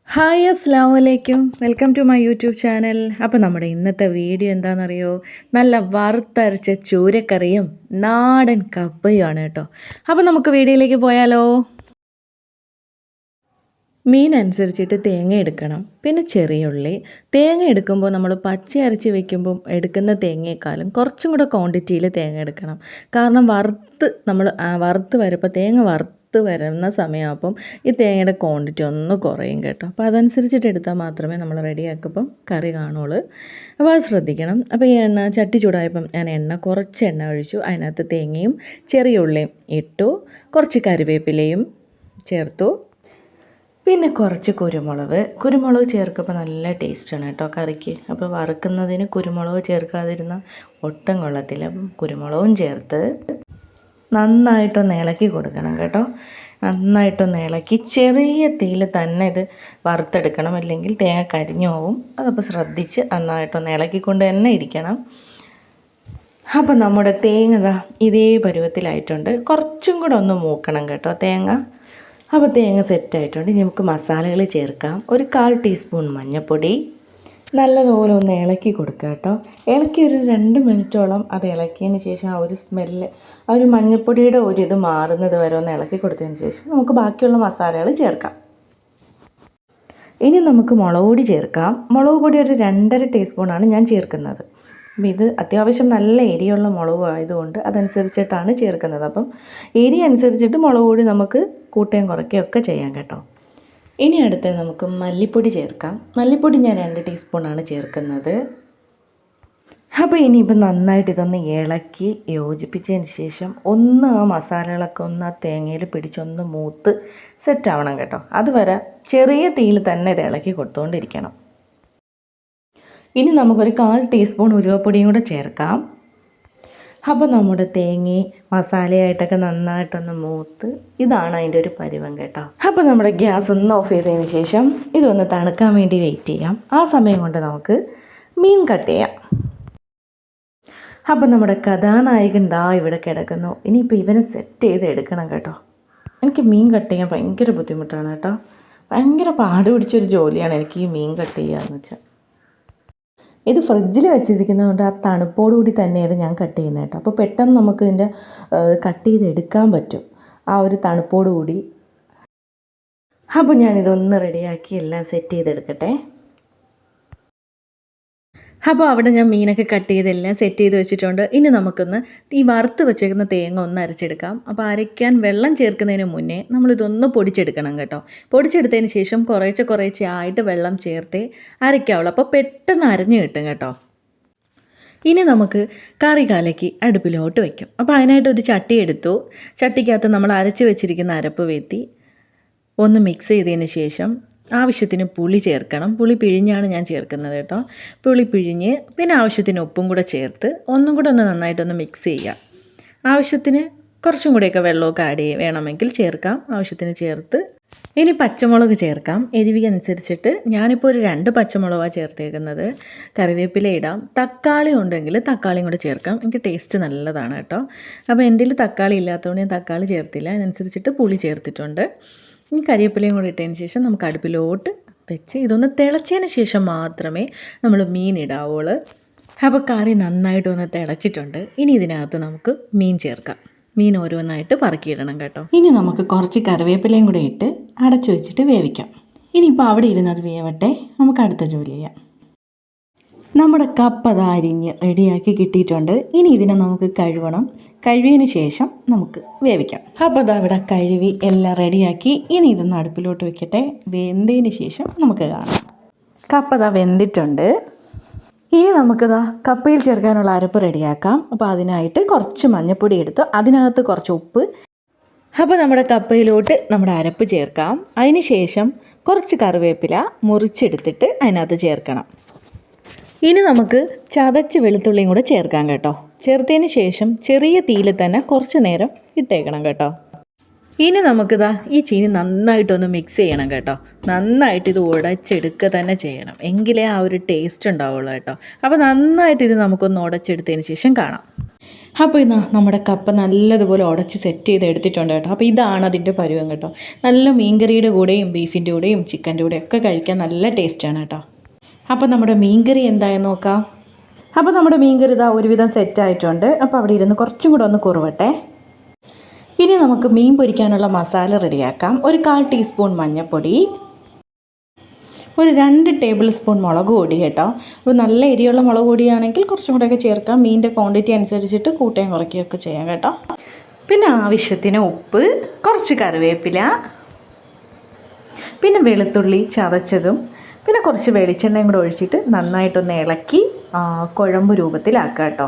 Hi അസ്സാം വലൈക്കും welcome to my YouTube channel. അപ്പോൾ നമ്മുടെ ഇന്നത്തെ വീഡിയോ എന്താണെന്നറിയോ, നല്ല വറുത്തരച്ച ചൂരക്കറിയും നാടൻ കപ്പയുമാണ് കേട്ടോ. അപ്പോൾ നമുക്ക് വീഡിയോയിലേക്ക് പോയാലോ. മീൻ അനുസരിച്ചിട്ട് തേങ്ങ എടുക്കണം, പിന്നെ ചെറിയ ഉള്ളി. തേങ്ങ എടുക്കുമ്പോൾ നമ്മൾ പച്ച അരച്ച് വെക്കുമ്പോൾ എടുക്കുന്ന തേങ്ങയെക്കാളും കുറച്ചും കൂടെ ക്വാണ്ടിറ്റിയിൽ തേങ്ങ എടുക്കണം. കാരണം വറുത്ത് വരുമ്പോൾ തേങ്ങ വരുന്ന സമയമാകുമ്പം ഈ തേങ്ങയുടെ ക്വാണ്ടിറ്റി ഒന്ന് കുറയും കേട്ടോ. അപ്പോൾ അതനുസരിച്ചിട്ട് എടുത്താൽ മാത്രമേ നമ്മൾ റെഡിയാക്കുമ്പം കറി കാണുള്ളൂ. അപ്പോൾ അത് ശ്രദ്ധിക്കണം. അപ്പോൾ ഈ ചട്ടി ചൂടായപ്പം ഞാൻ കുറച്ച് എണ്ണ ഒഴിച്ചു. അതിനകത്ത് തേങ്ങയും ചെറിയ ഉള്ളിയും ഇട്ടു, കുറച്ച് കറിവേപ്പിലയും ചേർത്തു, പിന്നെ കുറച്ച് കുരുമുളക് ചേർക്കുമ്പോൾ നല്ല ടേസ്റ്റാണ് കേട്ടോ കറിക്ക്. അപ്പോൾ വറുക്കുന്നതിന് കുരുമുളക് ചേർക്കാതിരുന്ന ഒട്ടും കൊള്ളത്തില്ല. അപ്പം കുരുമുളകും ചേർത്ത് നന്നായിട്ടൊന്ന് ഇളക്കി കൊടുക്കണം കേട്ടോ. നന്നായിട്ടൊന്ന് ഇളക്കി ചെറിയ തീയിൽ തന്നെ ഇത് വറുത്തെടുക്കണം, അല്ലെങ്കിൽ തേങ്ങ കരിഞ്ഞു പോവും. അതപ്പോൾ ശ്രദ്ധിച്ച് നന്നായിട്ടൊന്ന് ഇളക്കിക്കൊണ്ട് തന്നെ ഇരിക്കണം. അപ്പം നമ്മുടെ തേങ്ങ ഇതേ പരുവത്തിലായിട്ടുണ്ട്. കുറച്ചും കൂടെ ഒന്ന് മൂക്കണം കേട്ടോ തേങ്ങ. അപ്പോൾ തേങ്ങ സെറ്റായിട്ടുണ്ട്. ഇനി നമുക്ക് മസാലകൾ ചേർക്കാം. ഒരു 1/4 ടീസ്പൂൺ മഞ്ഞൾപ്പൊടി, നല്ലതുപോലെ ഒന്ന് ഇളക്കി കൊടുക്കുക കേട്ടോ. ഇളക്കി ഒരു 2 മിനിറ്റോളം അത് ഇളക്കിയതിന് ശേഷം ആ ഒരു സ്മെല്ല്, ആ ഒരു മഞ്ഞൾപ്പൊടിയുടെ ഒരു ഇത് മാറുന്നത് വരെ ഒന്ന് ഇളക്കി കൊടുത്തതിന് ശേഷം നമുക്ക് ബാക്കിയുള്ള മസാലകൾ ചേർക്കാം. ഇനി നമുക്ക് മുളക് പൊടി ചേർക്കാം. മുളക് പൊടി ഒരു 2.5 ടീസ്പൂണാണ് ഞാൻ ചേർക്കുന്നത്. അപ്പം ഇത് അത്യാവശ്യം നല്ല എരിയുള്ള മുളക് ആയതുകൊണ്ട് അതനുസരിച്ചിട്ടാണ് ചേർക്കുന്നത്. അപ്പം എരി അനുസരിച്ചിട്ട് മുളക് പൊടി നമുക്ക് കൂട്ടുകയും കുറയ്ക്കുകയൊക്കെ ചെയ്യാം കേട്ടോ. ഇനി അടുത്ത് നമുക്ക് മല്ലിപ്പൊടി ചേർക്കാം. മല്ലിപ്പൊടി ഞാൻ 2 ടീസ്പൂണാണ് ചേർക്കുന്നത്. അപ്പോൾ ഇനിയിപ്പോൾ നന്നായിട്ട് ഇതൊന്ന് ഇളക്കി യോജിപ്പിച്ചതിന് ശേഷം ആ മസാലകളൊക്കെ ഒന്ന് ആ തേങ്ങയിൽ പിടിച്ചൊന്ന് മൂത്ത് സെറ്റാവണം കേട്ടോ. അതുവരെ ചെറിയ തീയിൽ തന്നെ ഇത് ഇളക്കി കൊടുത്തുകൊണ്ടിരിക്കണം. ഇനി നമുക്കൊരു 1/4 ടീസ്പൂൺ ഉലുവപ്പൊടിയും കൂടെ ചേർക്കാം. അപ്പോൾ നമ്മുടെ തേങ്ങയും മസാലയായിട്ടൊക്കെ നന്നായിട്ടൊന്ന് മൂത്ത് ഇതാണ് അതിൻ്റെ ഒരു പരുവം കേട്ടോ. അപ്പോൾ നമ്മുടെ ഗ്യാസ് ഒന്ന് ഓഫ് ചെയ്തതിന് ശേഷം ഇതൊന്ന് തണുക്കാൻ വേണ്ടി വെയിറ്റ് ചെയ്യാം. ആ സമയം കൊണ്ട് നമുക്ക് മീൻ കട്ട് ചെയ്യാം. അപ്പോൾ നമ്മുടെ കഥാനായകൻ ഇവിടെ കിടക്കുന്നു. ഇനിയിപ്പോൾ ഇവനെ സെറ്റ് ചെയ്ത് എടുക്കണം കേട്ടോ. എനിക്ക് മീൻ കട്ട് ചെയ്യാൻ ഭയങ്കര ബുദ്ധിമുട്ടാണ് കേട്ടോ. ഭയങ്കര പാട് പിടിച്ചൊരു ജോലിയാണ് എനിക്ക് ഈ മീൻ കട്ട് ചെയ്യുക എന്ന് വെച്ചാൽ. ഇത് ഫ്രിഡ്ജിൽ വെച്ചിരിക്കുന്നതുകൊണ്ട് ആ തണുപ്പോടുകൂടി തന്നെയാണ് ഞാൻ കട്ട് ചെയ്യുന്നത് കേട്ടോ. അപ്പോൾ പെട്ടെന്ന് നമുക്ക് ഇതിൻ്റെ കട്ട് ചെയ്തെടുക്കാൻ പറ്റും ആ ഒരു തണുപ്പോടുകൂടി. അപ്പോൾ ഞാനിതൊന്ന് റെഡിയാക്കി എല്ലാം സെറ്റ് ചെയ്തെടുക്കട്ടെ. അപ്പോൾ അവിടെ ഞാൻ മീനൊക്കെ കട്ട് ചെയ്തെല്ലാം സെറ്റ് ചെയ്ത് വെച്ചിട്ടുണ്ട്. ഇനി നമുക്കൊന്ന് ഈ വറുത്ത് വെച്ചേക്കുന്ന തേങ്ങ ഒന്ന് അരച്ചെടുക്കാം. അപ്പോൾ അരയ്ക്കാൻ വെള്ളം ചേർക്കുന്നതിന് മുന്നേ നമ്മളിതൊന്ന് പൊടിച്ചെടുക്കണം കേട്ടോ. പൊടിച്ചെടുത്തതിന് ശേഷം കുറേശ്ശെ ആയിട്ട് വെള്ളം ചേർത്തേ അരയ്ക്കാവുള്ളൂ. അപ്പോൾ പെട്ടെന്ന് അരഞ്ഞു കിട്ടും കേട്ടോ. ഇനി നമുക്ക് കറി കലക്കി അടുപ്പിലോട്ട് വയ്ക്കും. അപ്പോൾ അതിനായിട്ട് ഒരു ചട്ടി എടുത്തു. ചട്ടിക്കകത്ത് നമ്മൾ അരച്ച് വെച്ചിരിക്കുന്ന അരപ്പ് വെത്തി ഒന്ന് മിക്സ് ചെയ്തതിന് ശേഷം ആവശ്യത്തിന് പുളി ചേർക്കണം. പുളി പിഴിഞ്ഞാണ് ഞാൻ ചേർക്കുന്നത് കേട്ടോ. പുളി പിഴിഞ്ഞ് പിന്നെ ആവശ്യത്തിന് ഉപ്പും കൂടെ ചേർത്ത് ഒന്നും കൂടെ ഒന്ന് നന്നായിട്ടൊന്ന് മിക്സ് ചെയ്യുക. ആവശ്യത്തിന് കുറച്ചും കൂടെയൊക്കെ വെള്ളമൊക്കെ വേണമെങ്കിൽ ചേർക്കാം. ആവശ്യത്തിന് ചേർത്ത് ഇനി പച്ചമുളക് ചേർക്കാം. എരിവിനനുസരിച്ചിട്ട് ഞാനിപ്പോൾ ഒരു 2 പച്ചമുളകാണ് ചേർത്തേക്കുന്നത്. കറിവേപ്പില ഇടാം. തക്കാളി ഉണ്ടെങ്കിൽ തക്കാളിയും കൂടെ ചേർക്കാം. എനിക്ക് ടേസ്റ്റ് നല്ലതാണ് കേട്ടോ. അപ്പോൾ എൻ്റെ കയ്യിൽ തക്കാളി ഇല്ലാത്തതുകൊണ്ട് ഞാൻ തക്കാളി ചേർത്തില്ല. അതിനനുസരിച്ചിട്ട് പുളി ചേർത്തിട്ടുണ്ട്. ഇനി കരിവേപ്പിലയും കൂടി ഇട്ടതിന് ശേഷം നമുക്ക് അടുപ്പിലോട്ട് വെച്ച് ഇതൊന്ന് തിളച്ചതിന് ശേഷം മാത്രമേ നമ്മൾ മീൻ ഇടാവുള്ളൂ. അപ്പോൾ കറി നന്നായിട്ടൊന്ന് തിളച്ചിട്ടുണ്ട്. ഇനി ഇതിനകത്ത് നമുക്ക് മീൻ ചേർക്കാം. മീൻ ഓരോന്നായിട്ട് പറക്കിയിടണം കേട്ടോ. ഇനി നമുക്ക് കുറച്ച് കറിവേപ്പിലയും കൂടെ ഇട്ട് അടച്ചു വെച്ചിട്ട് വേവിക്കാം. ഇനിയിപ്പോൾ അവിടെ ഇരുന്നത് വേവട്ടെ, നമുക്ക് അടുത്ത ജോലി ചെയ്യാം. നമ്മുടെ കപ്പ അരിഞ്ഞ് റെഡിയാക്കി കിട്ടിയിട്ടുണ്ട്. ഇനി ഇതിനെ നമുക്ക് കഴുകണം. കഴുകിയതിന് ശേഷം നമുക്ക് വേവിക്കാം. അപ്പോൾ ഇവിടെ കഴുകി എല്ലാം റെഡിയാക്കി. ഇനി ഇതൊന്ന് അടുപ്പിലോട്ട് വെക്കട്ടെ. വെന്തതിന് ശേഷം നമുക്ക് കാണാം. കപ്പ വെന്തിട്ടുണ്ട്. ഇനി നമുക്കിതാ കപ്പയിൽ ചേർക്കാനുള്ള അരപ്പ് റെഡിയാക്കാം. അപ്പോൾ അതിനായിട്ട് കുറച്ച് മഞ്ഞൾപ്പൊടി എടുത്ത് അതിനകത്ത് കുറച്ച് ഉപ്പ്. അപ്പോൾ നമ്മുടെ കപ്പയിലോട്ട് നമ്മുടെ അരപ്പ് ചേർക്കാം. അതിന് ശേഷം കുറച്ച് കറിവേപ്പില മുറിച്ചെടുത്തിട്ട് അതിനകത്ത് ചേർക്കണം. ഇനി നമുക്ക് ചതച്ച് വെളുത്തുള്ളിയും കൂടെ ചേർക്കാം കേട്ടോ. ചേർത്തതിന് ശേഷം ചെറിയ തീയിൽ തന്നെ കുറച്ച് നേരം ഇട്ടേക്കണം കേട്ടോ. ഇനി നമുക്കിതാ ഈ ചീനി നന്നായിട്ടൊന്ന് മിക്സ് ചെയ്യണം കേട്ടോ. നന്നായിട്ട് ഇത് ഉടച്ചെടുക്കുക തന്നെ ചെയ്യണം, എങ്കിലേ ആ ഒരു ടേസ്റ്റ് ഉണ്ടാവുള്ളൂ കേട്ടോ. അപ്പോൾ നന്നായിട്ട് ഇത് നമുക്കൊന്ന് ഉടച്ചെടുത്തതിന് ശേഷം കാണാം. അപ്പോൾ ഇന്ന് നമ്മുടെ കപ്പ നല്ലതുപോലെ ഉടച്ച് സെറ്റ് ചെയ്ത് എടുത്തിട്ടുണ്ട് കേട്ടോ. അപ്പോൾ ഇതാണ് അതിൻ്റെ പരുവം കേട്ടോ. നല്ല മീൻകറിയുടെ കൂടെയും ബീഫിൻ്റെ കൂടെയും ചിക്കൻ്റെ കൂടെയും ഒക്കെ കഴിക്കാൻ നല്ല ടേസ്റ്റാണ് കേട്ടോ. അപ്പോൾ നമ്മുടെ മീൻകറി എന്തായെന്ന് നോക്കാം. അപ്പോൾ നമ്മുടെ മീൻകറി ഇതാ ഒരുവിധം സെറ്റായിട്ടുണ്ട്. അപ്പോൾ അവിടെ ഇരുന്ന് കുറച്ചും കൂടെ ഒന്ന് കുറുവട്ടെ. ഇനി നമുക്ക് മീൻ പൊരിക്കാനുള്ള മസാല റെഡിയാക്കാം. ഒരു 1/4 ടീസ്പൂൺ മഞ്ഞൾപ്പൊടി, ഒരു 2 ടേബിൾ സ്പൂൺ മുളക് പൊടി കേട്ടോ. അപ്പോൾ നല്ല എരിയുള്ള മുളക് പൊടിയാണെങ്കിൽ കുറച്ചും കൂടെയൊക്കെ ചേർക്കാം. മീനിൻ്റെ ക്വാണ്ടിറ്റി അനുസരിച്ചിട്ട് കൂട്ടുകയും കുറയ്ക്കുകയൊക്കെ ചെയ്യാം കേട്ടോ. പിന്നെ ആവശ്യത്തിന് ഉപ്പ്, കുറച്ച് കറിവേപ്പില, പിന്നെ വെളുത്തുള്ളി ചതച്ചതും, പിന്നെ കുറച്ച് വെളിച്ചെണ്ണയും കൂടെ ഒഴിച്ചിട്ട് നന്നായിട്ടൊന്ന് ഇളക്കി കുഴമ്പ് രൂപത്തിലാക്കുക കേട്ടോ.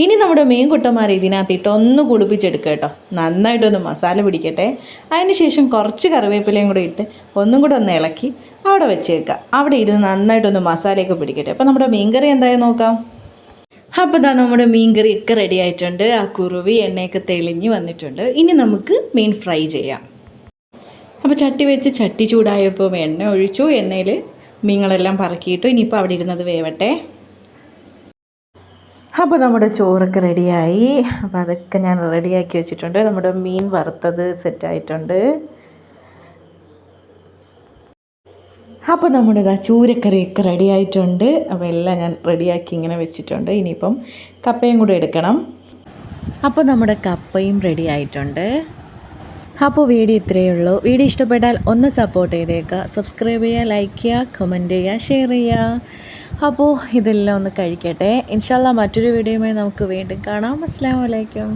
ഇനി നമ്മുടെ മീൻ കുട്ടന്മാരെ ഇതിനകത്തിട്ട് ഒന്ന് കുളിപ്പിച്ചെടുക്കുക കേട്ടോ. നന്നായിട്ടൊന്ന് മസാല പിടിക്കട്ടെ. അതിന് ശേഷം കുറച്ച് കറിവേപ്പിലയും കൂടെ ഇട്ട് ഒന്നും കൂടെ ഒന്ന് ഇളക്കി അവിടെ വെച്ചേക്കുക. അവിടെ ഇരുന്ന് നന്നായിട്ടൊന്ന് മസാലയൊക്കെ പിടിക്കട്ടെ. അപ്പോൾ നമ്മുടെ മീൻകറി എന്തായാലും നോക്കാം. അപ്പോൾ ഇതാ നമ്മുടെ മീൻകറി ഒക്കെ റെഡി ആയിട്ടുണ്ട്. ആ കുറുവി എണ്ണയൊക്കെ തെളിഞ്ഞ് വന്നിട്ടുണ്ട്. ഇനി നമുക്ക് മീൻ ഫ്രൈ ചെയ്യാം. അപ്പോൾ ചട്ടി വെച്ച് ചട്ടി ചൂടായപ്പോൾ എണ്ണ ഒഴിച്ചു. എണ്ണയിൽ മീനുകളെല്ലാം പറക്കിയിട്ടു. ഇനിയിപ്പോൾ അവിടെ ഇരുന്നത് വേവട്ടെ. അപ്പോൾ നമ്മുടെ ചോറൊക്കെ റെഡിയായി. അപ്പോൾ അതൊക്കെ ഞാൻ റെഡിയാക്കി വെച്ചിട്ടുണ്ട്. നമ്മുടെ മീൻ വറുത്തത് സെറ്റായിട്ടുണ്ട്. അപ്പോൾ നമ്മുടെ ചൂരക്കറിയൊക്കെ റെഡിയായിട്ടുണ്ട്. അപ്പോൾ എല്ലാം ഞാൻ റെഡിയാക്കി ഇങ്ങനെ വെച്ചിട്ടുണ്ട്. ഇനിയിപ്പം കപ്പയും കൂടെ എടുക്കണം. അപ്പോൾ നമ്മുടെ കപ്പയും റെഡി ആയിട്ടുണ്ട്. അപ്പോൾ വീഡിയോ ഇത്രയേ ഉള്ളൂ. വീഡിയോ ഇഷ്ടപ്പെട്ടാൽ ഒന്ന് സപ്പോർട്ട് ചെയ്തേക്കുക. സബ്സ്ക്രൈബ് ചെയ്യുക, ലൈക്ക് ചെയ്യുക, കമൻറ്റ് ചെയ്യുക, ഷെയർ ചെയ്യുക. അപ്പോൾ ഇതെല്ലാം ഒന്ന് കഴിക്കട്ടെ. ഇൻഷാ അല്ലാഹ് മറ്റൊരു വീഡിയോയുമായി നമുക്ക് വീണ്ടും കാണാം. അസ്സലാമു അലൈക്കും.